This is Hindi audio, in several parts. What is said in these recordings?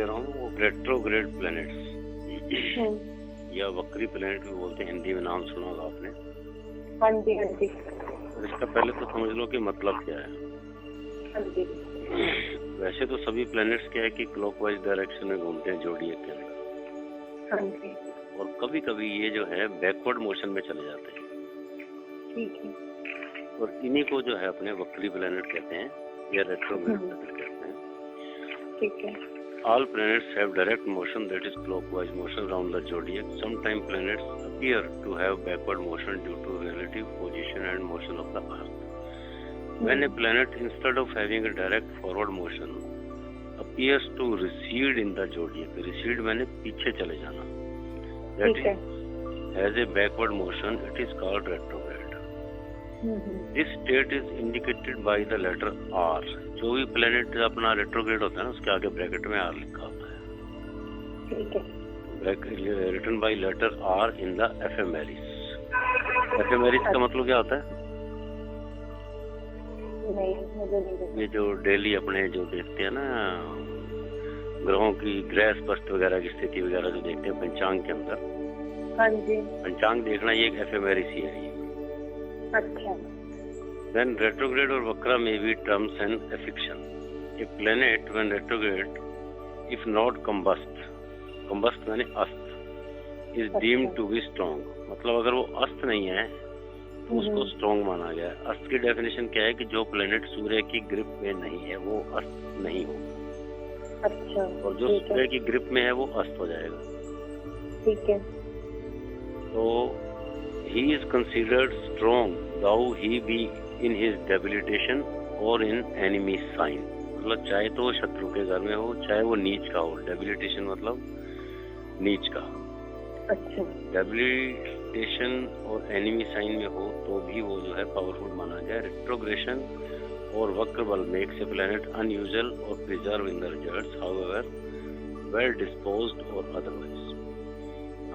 रहा हूँ वो रेट्रोग्रेड प्लैनेट्स या वक्री प्लैनेट भी बोलते हैं, हिंदी में नाम सुना होगा आपने। हाँ जी हाँ जी। इसका पहले तो समझ लो कि मतलब क्या है। हाँ जी। वैसे तो सभी प्लैनेट्स क्या है कि क्लॉकवाइज डायरेक्शन में घूमते हैं ज़ोडिएक के अंदर। हाँ जी। और कभी कभी ये जो है बैकवर्ड मोशन में चले जाते हैं। ठीक है। और इन्हीं को जो है अपने वक्री प्लैनेट कहते हैं या रेट्रोग्रेड प्लैनेट कहते हैं। ठीक है। All planets have direct motion, that is clockwise motion around the zodiac. Sometimes planets appear to have backward motion due to relative position and motion of the Earth. When a planet, instead of having a direct forward motion, appears to recede in the zodiac, recede मैंने पीछे चले जाना, that is has a backward motion, it is called retrograde. This state is indicated by the letter R. जो भी प्लेनेट अपना रेट्रोग्रेड होता है ना उसके आगे ब्रैकेट में R लिखा होता है। ठीक है। Written by letter R in the ephemeris. Ephemeris का मतलब क्या होता है? नहीं, मुझे नहीं। ये जो डेली अपने जो देखते हैं ना ग्रहों की ग्रह स्पष्ट वगैरह की स्थिति वगैरह जो देखते हैं पंचांग के अंदर। हाँ जी। पंचांग देखना ये एक एफेमेरिस ही है। अच्छा। Then retrograde or vakra may be terms and affixation. A planet when retrograde, if not combust माने अस्त, is deemed to be strong. मतलब अगर वो अस्त नहीं है तो उसको स्ट्रॉन्ग माना गया है। अस्त की डेफिनेशन क्या है कि जो प्लेनेट सूर्य की ग्रिप में नहीं है वो अस्त नहीं होगा। अच्छा। और जो सूर्य की ग्रिप में है वो अस्त हो जाएगा। ठीक है। तो he is considered strong though he be in his debilitation or in enemy sign. मतलब चाहे तो वो शत्रु के घर में हो चाहे वो नीच का हो। डेबिलिटेशन मतलब नीच का। अच्छा। डेबिलिटेशन और एनिमी साइन में हो तो भी वो जो है पावरफुल माना गया। रेट्रोग्रेशन और vakra bala makes a planet unusual और preserve in the results however well disposed और अदरवाइज।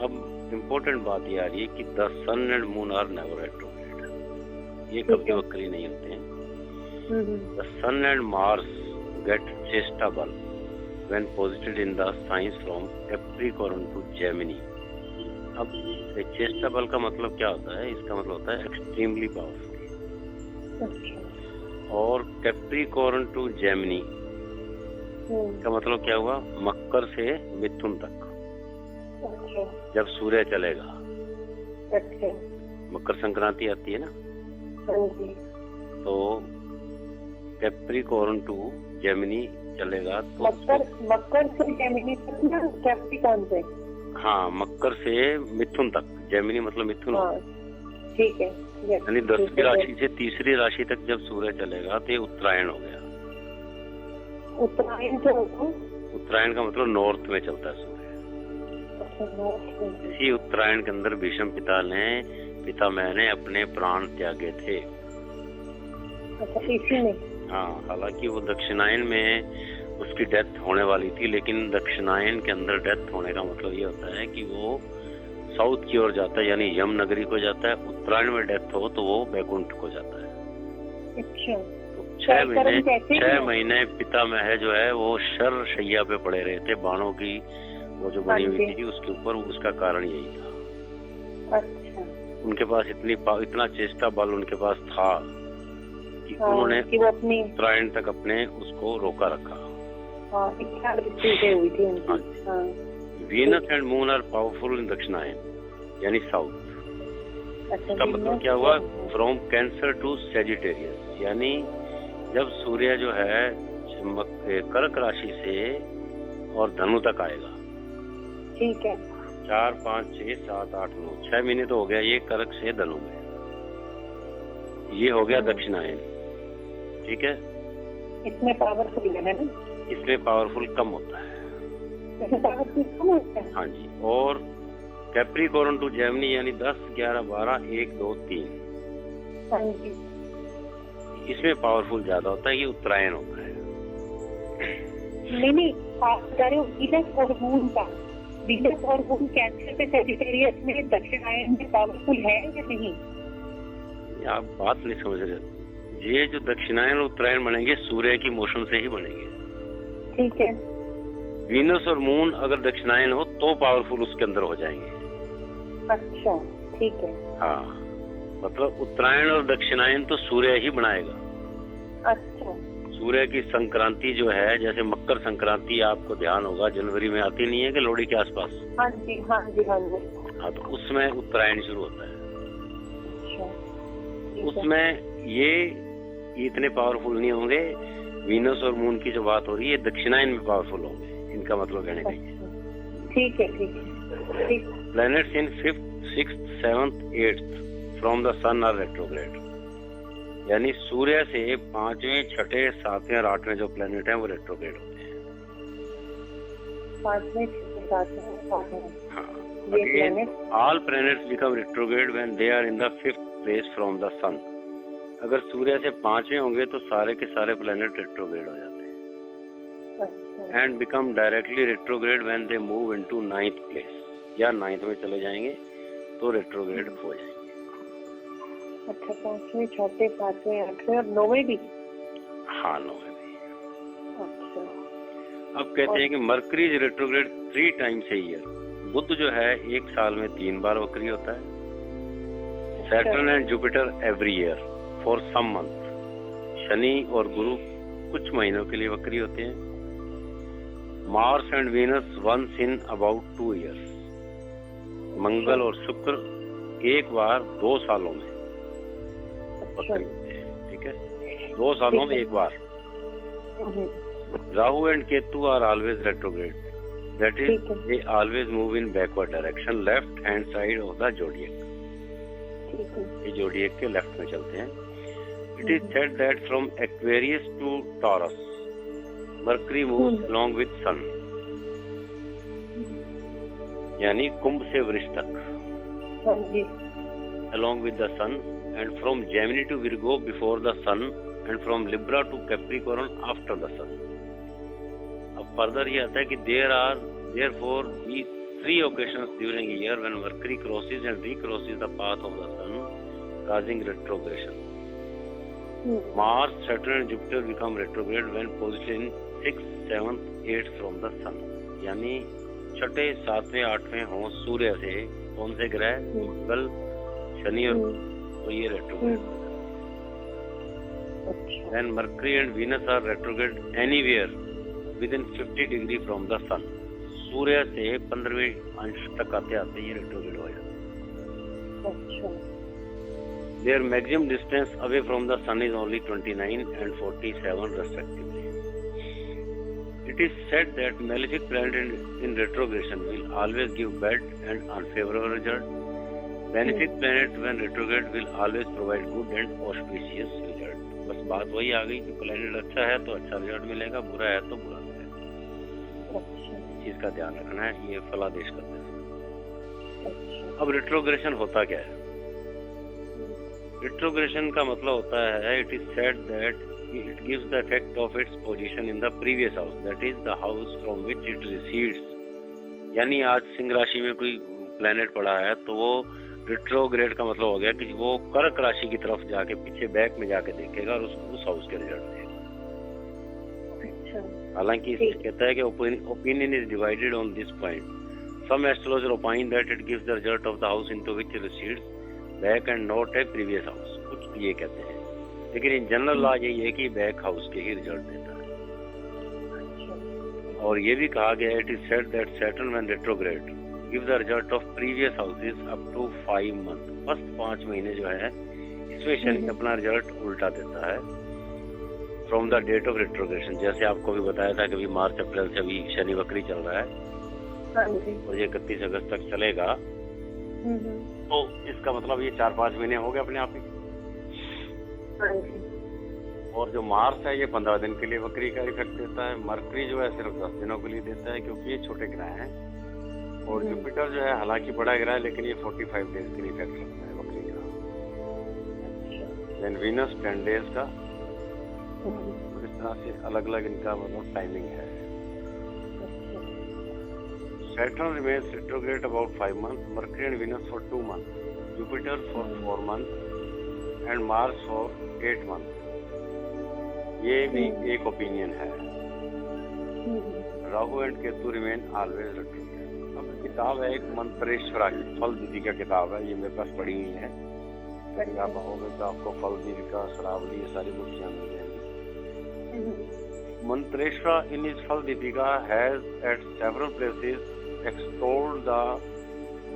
अब इम्पोर्टेंट बात ये आ रही है कि the sun and moon are never retrograde. ये कभी वक्री नहीं होते हैं। The sun and Mars get cheshta bala when posited in the signs from Capricorn to Gemini. अब चेष्टा बल का मतलब क्या होता है? इसका मतलब होता है एक्सट्रीमली पावरफुल। और कैप्रिकॉर्न टू जेमिनी का मतलब क्या हुआ? मकर से मिथुन तक जब सूर्य चलेगा। मकर संक्रांति आती है ना, तो कैप्रिकॉर्न टू जेमिनी चलेगा तो मकर से जेमिनी तक ना, कैप्रिकॉर्न से। हाँ, मकर से मिथुन तक। जेमिनी मतलब मिथुन। हाँ, ठीक है। यानी 10वीं राशि से तीसरी राशि तक जब सूर्य चलेगा तो ये उत्तरायण हो गया। उत्तरायण क्या होता है? उत्तरायण का मतलब नॉर्थ में चलता है सूर्य। इसी उत्तरायण के अंदर भीष्म पितामह ने अपने प्राण त्यागे थे। अच्छा, इसी में? हाँ, हालांकि वो दक्षिणायन में उसकी डेथ होने वाली थी, लेकिन दक्षिणायन के अंदर डेथ होने का मतलब ये होता है कि वो साउथ की ओर जाता है, यानी यम नगरी को जाता है। उत्तरायण में डेथ हो तो वो बैकुंठ को जाता है। अच्छा। तो 6 महीने पितामह जो है वो शर शैया पे पड़े रहे थे। बाणों की वो जो बनी हुई थी उसके ऊपर, उसका कारण यही था। अच्छा। उनके पास इतना चेष्टा बल उनके पास था कि उन्होंने उत्तरायण तक अपने उसको रोका रखा। Venus and moon are powerful in dakshinayana यानी साउथ। इसका मतलब क्या हुआ? फ्रॉम कैंसर टू सेजिटेरियस, यानी जब सूर्य जो है कर्क राशि से और धनु तक आएगा। ठीक है। 4, 5, 6, 7, 8, 9 6 महीने तो हो गया ये कर्क से धनु में। ये हो गया दक्षिणायन। ठीक है। इसमें पावरफुल है ना? इसमें पावरफुल कम होता है। पावरफुल कम होता है? हाँ जी। और कैप्रिकॉर्न टू जेमिनी यानी 10, 11, 12, 1, 2, 3। हाँ जी। इसमें पावरफुल ज्यादा होता है। ये उत्तरायण होता है। नहीं, आप बता रहे हो वीनस और मून का। वीनस और मून कैंसर पे सेजिटेरियस में दक्षिणायन में पावरफुल है या नहीं? आप बात नहीं समझ रहे। ये जो दक्षिणायन और उत्तरायण बनेंगे सूर्य की मोशन से ही बनेंगे। ठीक है। वीनस और मून अगर दक्षिणायन हो तो पावरफुल उसके अंदर हो जाएंगे। अच्छा, ठीक है। हाँ, मतलब उत्तरायण और दक्षिणायन तो सूर्य ही बनाएगा। अच्छा। सूर्य की संक्रांति जो है, जैसे मकर संक्रांति आपको ध्यान होगा जनवरी में आती नहीं है कि लोहड़ी के आसपास। हाँ जी, हाँ जी, हाँ जी। हाँ, तो उसमें उत्तरायण शुरू होता है। अच्छा, उसमें ये इतने पावरफुल नहीं होंगे। वीनस और मून की जो बात हो रही है दक्षिणायन में पावरफुल होंगे, इनका मतलब कहने का। ठीक है, ठीक है, ठीक। Planets in 5th, 6th, 7th, 8th from the sun are retrograde, यानी सूर्य से 5वें, 6ठे, 7वें और 8वें जो प्लैनेट हैं वो रेट्रोग्रेड होते हैं। 5वें, 6वें, 7वें, 8वें। हाँ, ये planet all planets become retrograde when they are in the 5th place from the sun. अगर सूर्य से 5वें होंगे तो सारे के सारे प्लैनेट रेट्रोग्रेड हो जाते हैं। And become directly retrograde when they move into 9th place, या 9th में चले जाएंगे तो रेट्रोग्रेड हो जाएंगे। अच्छा, 5वें, 6ठे, 7वें, 8वें और 9वें भी? हाँ, 9वें भी। अच्छा। अब कहते हैं कि Mercury is retrograde 3 times a year. Budh जो है एक साल में 3 बार वक्री होता है। Saturn and Jupiter every year for some month. Shani और गुरु कुछ महीनों के लिए वक्री होते हैं। Mars and Venus once in about 2 years. Mangal और शुक्र एक बार 2 सालों में वक्री होते हैं। ठीक है, 2 सालों में एक बार। Rahu and Ketu are always retrograde, that is they always move in backward direction, left hand side of the zodiac. ये जोडियक के लेफ्ट में चलते हैं। It is said that from Aquarius to Taurus Mercury moves along with sun, यानी कुंभ से वृष तक along with the sun, and from Gemini to Virgo before the sun, and from Libra to Capricorn after the सन। अब फर्दर ये आता है कि therefore these 3 occasions during a year when Mercury crosses and recrosses the path of the sun, causing retrogression. Mars, Saturn and Jupiter become retrograde when positioned in 6th, 7th, 8th from the sun. यानी 6ठे, 7वें, 8वें हो सूर्य से कौन से ग्रह, मंगल, शनि और तो ये retrograde. When Mercury and Venus are retrograde anywhere within 50 degree from the sun, सूर्य से 15वें अंश तक आते आते ये रेट्रोग्रेड हो जाता है। Their maximum distance away from the sun is only 29 and 47 respectively. It is said that malefic planet in retrogression will always give bad and unfavorable result. Benefic planet when retrograde will always provide good and auspicious result. बस बात वही आ गई कि प्लेनेट अच्छा है तो अच्छा रिजल्ट मिलेगा, बुरा है तो बुरा मिलेगा। चीज का ध्यान रखना है, ये फलादेश करते हैं। अब रेट्रोग्रेशन होता क्या है? रेट्रोग्रेशन का मतलब होता है, it is said that it gives the effect of its position in the previous house, that is the house from which it recedes. यानी आज सिंह राशि में कोई प्लेनेट पड़ा है तो वो रेट्रोग्रेड का मतलब हो गया कि वो कर्क राशि की तरफ जाके पीछे बैक में जाके देखेगा और उस हाउस के रिजल्ट देगा। हालांकि कहता है कि opinion is divided on this point. Some astrologer opine that it gives the result of the house into which recedes back and not a previous house, कुछ ये कहते हैं। लेकिन इन जनरल लॉ यही है कि बैक हाउस के ही रिजल्ट देता है। और ये भी कहा गया है, it is said that Saturn when retrograde give the result of previous houses up to 5 month. First 5 महीने जो है इसमें शनि अपना रिजल्ट उल्टा देता है from the date of retrogression. जैसे आपको भी बताया था कि अभी मार्च अप्रैल से अभी शनि वक्री चल रहा है और ये 31 अगस्त तक चलेगा, तो इसका मतलब ये 4-5 महीने हो गए अपने आप ही। और जो मार्स है ये 15 दिन के लिए वक्री का इफेक्ट देता है। मरकरी जो है सिर्फ 10 दिनों के लिए देता है क्योंकि ये छोटे ग्रह हैं। और जुपिटर जो है हालांकि बड़ा ग्रह है लेकिन ये 45 डेज के लिए इफेक्ट रखता है वक्री ग्रह। देन वीनस 10 डेज का। इस तरह से अलग अलग इनका मतलब टाइमिंग है। Saturn remains retrograde about 5 months, Mercury and Venus for 2 months, Jupiter for 4 months, and Mars for 8 months. ये भी एक ओपिनियन है Rahu and Ketu remain always retrograde. अब किताब है एक मंत्रेश्वरा की फल दीपिका किताब है, ये मेरे पास पड़ी हुई है। कहीं आप आओगे तो आपको फल दीपिका, श्रावणी, ये सारी बुक्स यहाँ मिल जाएंगी। मंत्रेश्वरा इन इज फल Deepika has eight several places extolled the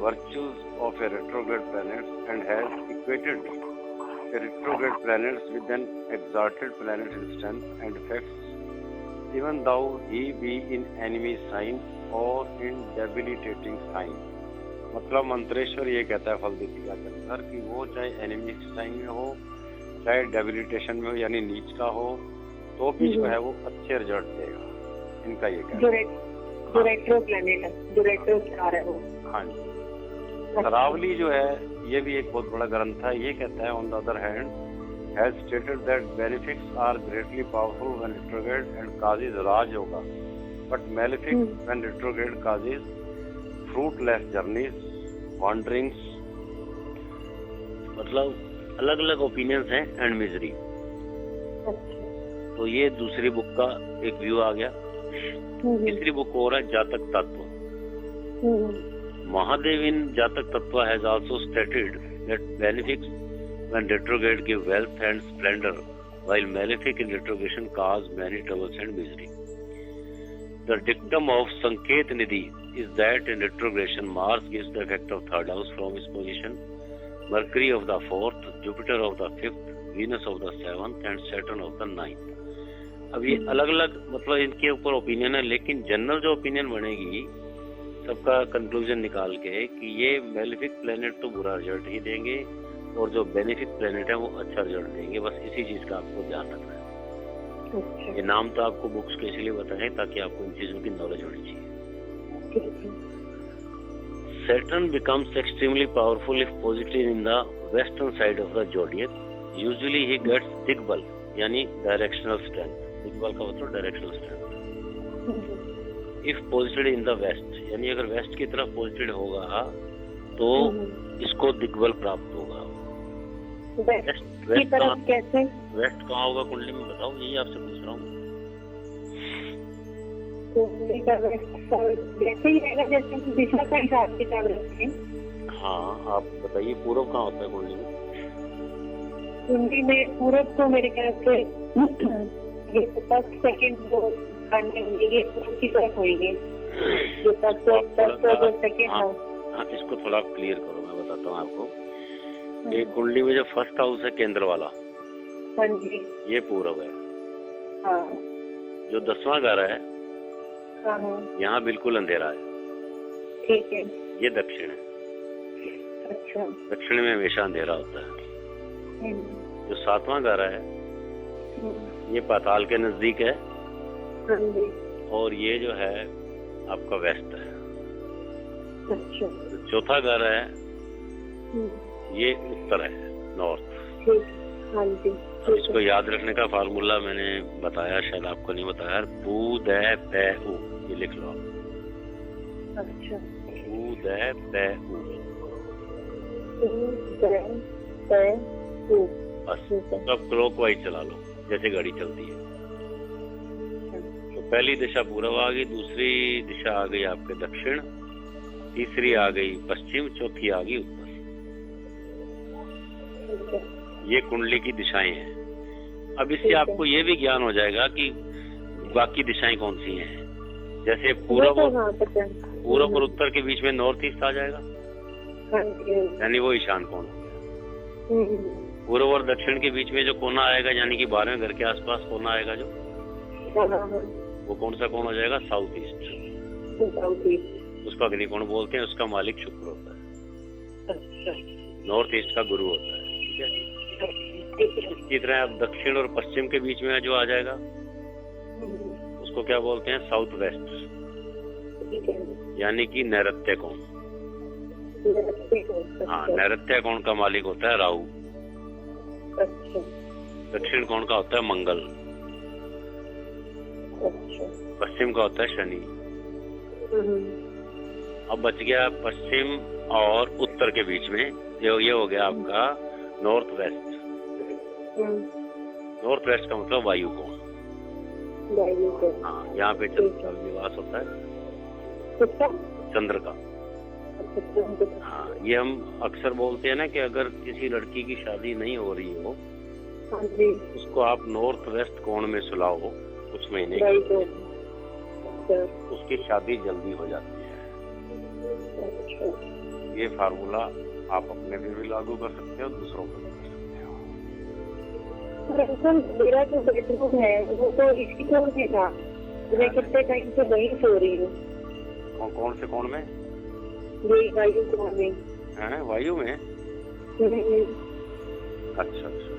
virtues of a retrograde planet and has equated a retrograde planet with an exalted planet in strength and effects, even though he be in enemy sign or in debilitating sign। मतलब मंत्रेश्वर ये कहता है फल दीपिका के अंदर कि वो चाहे एनिमी साइन में हो, चाहे डेबिलिटेशन में हो यानी नीच का हो, तो भी जो है वो अच्छे रिजल्ट देगा। इनका ये कहना है। जो रेट्रो प्लैनेट है, जो रेट्रो स्टार है वो। हाँ जी। श्रावणी जो है ये भी एक बहुत बड़ा ग्रंथ है। ये कहता है on the other hand has stated that benefits are greatly powerful when retrograde and causes raj yoga, but malefic when retrograde causes fruitless journeys, wanderings। मतलब अलग अलग ओपिनियंस हैं एंड मिजरी। तो ये दूसरी बुक का एक व्यू आ गया। तीसरी बुक हो रहा है जातक तत्व। महादेव इन जातक तत्व has also stated that benefits when retrograde give wealth and splendor, while malefic in retrogression cause many troubles and misery. The dictum of Sanket Nidhi is that in retrogression Mars gives the effect of third house from his position, Mercury of the fourth, Jupiter of the fifth, Venus of the seventh and Saturn of the ninth। अब ये अलग अलग मतलब इनके ऊपर ओपिनियन है, लेकिन जनरल जो ओपिनियन बनेगी सबका कंक्लूजन निकाल के कि ये मेलेफिक प्लेनेट तो बुरा रिजल्ट ही देंगे और जो बेनिफिक प्लेनेट है वो अच्छा रिजल्ट देंगे। बस इसी चीज का आपको ध्यान रखना है। अच्छा। ये नाम तो आपको बुक्स के इसलिए बताएं ताकि आपको इन चीजों की नॉलेज होनी चाहिए। Saturn becomes extremely powerful if posited in the western side of the zodiac. Usually he gets दिग्बल यानी डायरेक्शनल स्ट्रेंथ। दिग्बल का मतलब directional strength. If posited in the west यानी अगर वेस्ट की तरफ पोजिटेड होगा तो इसको दिग्बल प्राप्त होगा। वेस्ट तरफ कैसे? वेस्ट कहाँ होगा कुंडली में बताओ, यही आपसे पूछ रहा हूँ। कुंडली का वेस्ट वैसे ही रहेगा जैसे दिशा का हिसाब किताब रखते हैं। हाँ आप बताइए पूर्व कहाँ होता है कुंडली में? कुंडली में पूरब तो मेरे ख्याल से ये फर्स्ट सेकंड जो करने ये पूरब की तरफ होंगे जो फर्स्ट सेकंड हाउस। हाँ इसको थोड़ा क्लियर करो, मैं बताता हूँ आपको। ये कुंडली में जो फर्स्ट हाउस है केंद्र वाला, हाँ जी, ये पूरब है। हाँ। जो 10वां घर है हाँ यहाँ बिल्कुल अंधेरा है, ठीक है। ये दक्षिण है। अच्छा। दक्षिण में हमेशा अंधेरा होता है। जो 7वां घर है ये पाताल के नजदीक है और ये जो है आपका वेस्ट है। अच्छा। जो चौथा घर है ये उत्तर है, नॉर्थ। हाँ जी। अब इसको याद रखने का फार्मूला मैंने बताया, शायद आपको नहीं बताया। बू द पे उ, ये लिख लो आप। अच्छा। बू द पे उ, बस सब क्लॉकवाइज चला लो जैसे गाड़ी चलती है। तो पहली दिशा पूर्व आ गई, दूसरी दिशा आ गई आपके दक्षिण, तीसरी आ गई पश्चिम, चौथी आ गई उत्तर। ये कुंडली की दिशाएं हैं। अब इससे आपको ये भी ज्ञान हो जाएगा कि बाकी दिशाएं कौन सी हैं। जैसे पूर्व और उत्तर के बीच में नॉर्थ ईस्ट आ जाएगा, यानी वो ईशान कोण। पूर्व और दक्षिण के बीच में जो कोना आएगा यानी कि 12वें घर के आसपास कोना आएगा जो, वो कौन सा कोण हो जाएगा? South east. उसको अग्निकोण बोलते हैं, उसका मालिक शुक्र होता है। नॉर्थ ईस्ट का गुरु होता है। ठीक है। इसी तरह अब दक्षिण और पश्चिम के बीच में जो आ जाएगा उसको क्या बोलते हैं? साउथ वेस्ट, यानी कि नैऋत्य कोण। हाँ, नैऋत्य कोण का मालिक होता है राहु। दक्षिण कोण का होता है मंगल। पश्चिम का होता है शनि। अब बच गया पश्चिम और उत्तर के बीच में, ये हो गया आपका नॉर्थ वेस्ट। नॉर्थ वेस्ट का मतलब वायु कोण। वायु को। हाँ, यहाँ पे चंद्र का निवास होता है, किसका? चंद्र का। अच्छा, चंद्र का। हाँ, ये हम अक्सर बोलते हैं ना कि अगर किसी लड़की की शादी नहीं हो रही हो, हाँ जी, उसको आप नॉर्थ वेस्ट कोण में सुलाओ कुछ महीने वायु के को। लिए, अच्छा, उसकी शादी जल्दी हो जाती है। अच्छा। ये फार्मूला आप अपने पे भी लागू कर सकते हो, दूसरों को भी कर सकते हो। पर अंकल, मेरा जो बेडरूम है वो तो इसी कोण में था, मैं कितने टाइम से वहीं सो रही हूँ। कौन से कोण में? यही वायु कोण में। हैं, वायु में? हम्म। अच्छा अच्छा,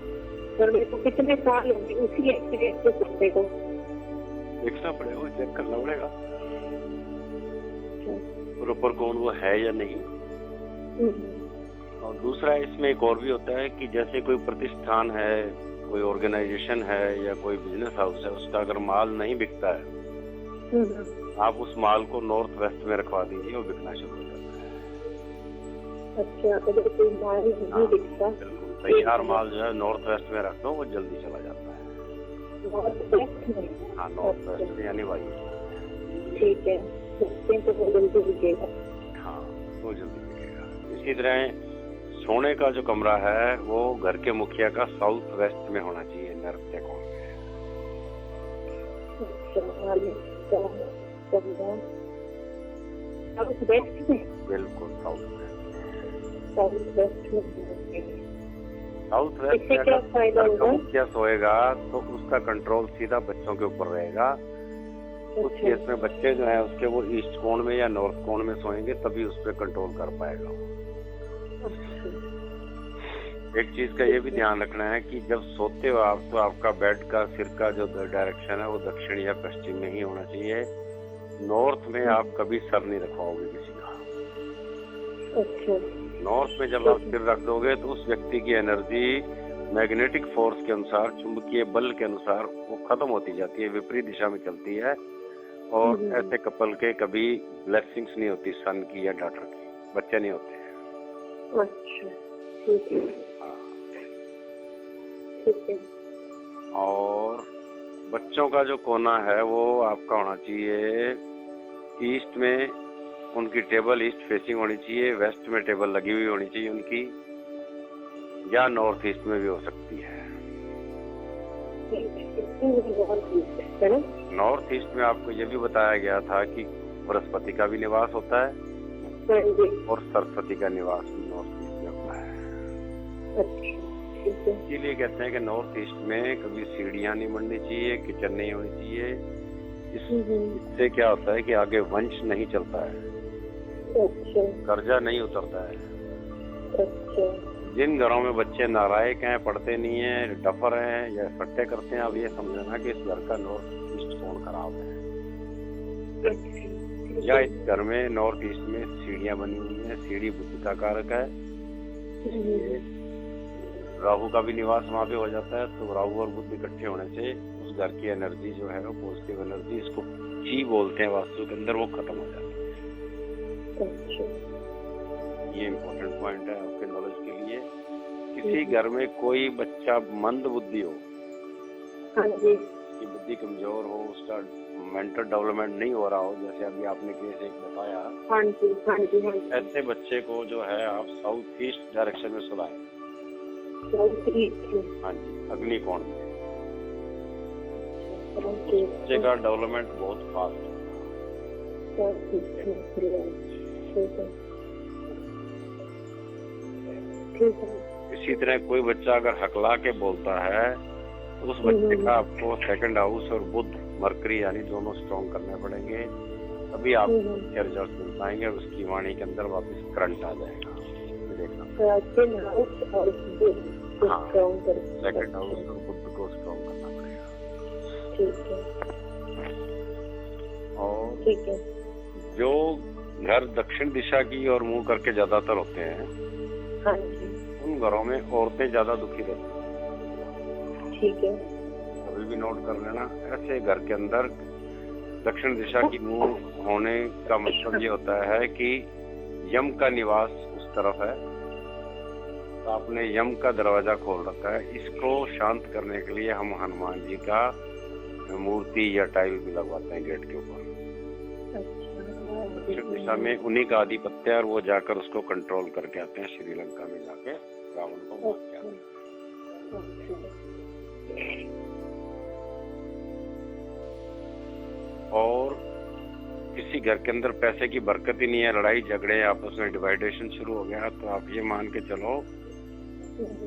पर मेरे को कितने साल हो गए उसी एक्सीडेंट से सोने को। देखना पड़ेगा, चेक करना पड़ेगा प्रॉपर कौन वो है या नहीं। और दूसरा इसमें एक और भी होता है कि जैसे कोई प्रतिष्ठान है, कोई ऑर्गेनाइजेशन है या कोई बिजनेस हाउस है, उसका अगर माल नहीं बिकता है, आप उस माल को नॉर्थ वेस्ट में रखवा दीजिए, वो बिकना शुरू हो जाता है। अच्छा, अगर कोई माल नहीं बिकता, बिल्कुल तैयार माल जो है नॉर्थ वेस्ट में रख दो, वो जल्दी चला जाता है। नॉर्थ वेस्ट में? हाँ, नॉर्थ वेस्ट यानी वायु। ठीक है, तो वो जल्दी बिकेगा। हाँ, वो जल्दी बिकेगा। इसी तरह सोने का जो कमरा है वो घर के मुखिया का साउथ वेस्ट में होना चाहिए, नर्मदे कोण में। साउथ वेस्ट में? बिल्कुल साउथ वेस्ट। साउथ वेस्ट में। साउथ वेस्ट इससे में क्या अगर फायदा घर का होगा? मुखिया सोएगा तो उसका कंट्रोल सीधा बच्चों के ऊपर रहेगा। कुछ केस में बच्चे जो है उसके वो ईस्ट कोण में या नॉर्थ कोण में सोएंगे, तभी उस पर कंट्रोल कर पाएगा। एक चीज का ये भी ध्यान रखना है कि जब सोते हो आप, तो आपका बेड का सिर का जो डायरेक्शन है वो दक्षिण या पश्चिम में ही होना चाहिए। नॉर्थ में आप कभी सर नहीं रखवाओगे किसी का। अच्छा। नॉर्थ में जब आप सिर रख दोगे तो उस व्यक्ति की एनर्जी मैग्नेटिक फोर्स के अनुसार, चुंबकीय बल के अनुसार वो खत्म होती जाती है, विपरीत दिशा में चलती है। और ऐसे कपल के कभी ब्लेसिंग्स नहीं होती, सन की या डॉटर की, बच्चे नहीं होते हैं। अच्छा, ठीक है। ठीक है। और बच्चों का जो कोना है वो आपका होना चाहिए ईस्ट में, उनकी टेबल ईस्ट फेसिंग होनी चाहिए, वेस्ट में टेबल लगी हुई होनी चाहिए उनकी, या नॉर्थ ईस्ट में भी हो सकती है। नॉर्थ ईस्ट में आपको ये भी बताया गया था कि बृहस्पति का भी निवास होता है और सरस्वती का निवास भी नॉर्थ ईस्ट में होता है। इसीलिए कहते हैं कि नॉर्थ ईस्ट में कभी सीढ़ियां नहीं बननी चाहिए, किचन नहीं होनी चाहिए। इससे क्या होता है कि आगे वंश नहीं चलता है, कर्जा नहीं उतरता है। जिन घरों में बच्चे नालायक हैं, पढ़ते नहीं है, डफर हैं या सट्टे करते हैं, अब ये समझना कि इस घर का नॉर्थ ईस्ट कोण खराब है। या इस घर में नॉर्थ ईस्ट में सीढ़ियां बनी हुई हैं, सीढ़ी बुद्धि का कारक है, राहु का भी निवास वहाँ पे हो जाता है। तो राहु और बुध इकट्ठे होने से उस घर की एनर्जी जो है वो पॉजिटिव एनर्जी, इसको ची बोलते हैं वास्तु के अंदर, वो खत्म हो जाती है। ये इम्पोर्टेंट पॉइंट है आपके नॉलेज के लिए। किसी घर में कोई बच्चा मंद बुद्धि हो, की बुद्धि कमजोर हो, उसका मेंटल डेवलपमेंट नहीं हो रहा हो, जैसे अभी आपने केस एक बताया, ऐसे बच्चे को जो है आप साउथ ईस्ट डायरेक्शन में सुलाएं। हाँ जी, अग्नि कोण में। बच्चे का डेवलपमेंट बहुत फास्ट है। इसी तरह कोई बच्चा अगर हकला के बोलता है तो उस बच्चे का आपको सेकंड हाउस और बुध मरकरी यानी दोनों स्ट्रॉन्ग करने पड़ेंगे, तभी आप रिजल्ट मिल पाएंगे। उसकी वाणी के अंदर वापस करंट आ जाएगा। देखना सेकंड हाउस और बुध को स्ट्रॉन्ग करना पड़ेगा। और जो घर दक्षिण दिशा की ओर मुंह करके ज्यादातर होते हैं, उन घरों में औरतें ज्यादा दुखी रहती हैं। ठीक है, कभी भी नोट कर लेना। ऐसे घर के अंदर दक्षिण दिशा की मुंह होने का मतलब ये होता है कि यम का निवास उस तरफ है, तो आपने यम का दरवाजा खोल रखा है। इसको शांत करने के लिए हम हनुमान जी का मूर्ति या टाइल भी लगवाते हैं गेट के ऊपर। दक्षिण दिशा में उन्हीं का आधिपत्य है और वो जाकर उसको कंट्रोल करके आते हैं, श्रीलंका में जाके रावण को मार के आते हैं। और किसी घर के अंदर पैसे की बरकत ही नहीं है, लड़ाई झगड़े आपस में डिवाइडेशन शुरू हो गया, तो आप ये मान के चलो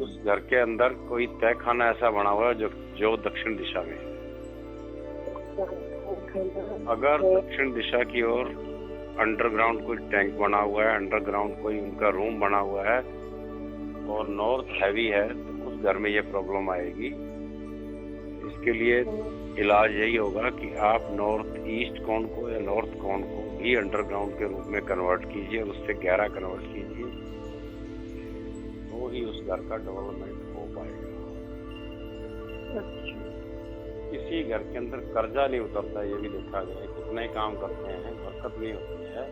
उस घर के अंदर कोई तय खाना ऐसा बना हुआ है जो दक्षिण दिशा में है। अगर दक्षिण दिशा की ओर अंडरग्राउंड कोई टैंक बना हुआ है, अंडरग्राउंड कोई उनका रूम बना हुआ है और नॉर्थ हैवी है, तो उस घर में ये प्रॉब्लम आएगी। इसके लिए इलाज यही होगा कि आप नॉर्थ ईस्ट कॉर्न को या नॉर्थ कॉर्न को भी अंडरग्राउंड के रूप में कन्वर्ट कीजिए और उससे गहरा कन्वर्ट कीजिए, तो ही उस घर का डेवलपमेंट हो पाएगा। किसी घर के अंदर कर्जा नहीं उतरता, ये भी देखा गया है, कितने काम करते हैं बरकत नहीं होती है।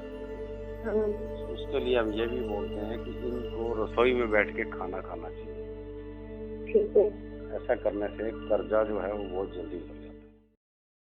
उसके लिए हम ये भी बोलते हैं कि इनको रसोई में बैठ के खाना खाना चाहिए। ऐसा करने से कर्जा जो है वो बहुत जल्दी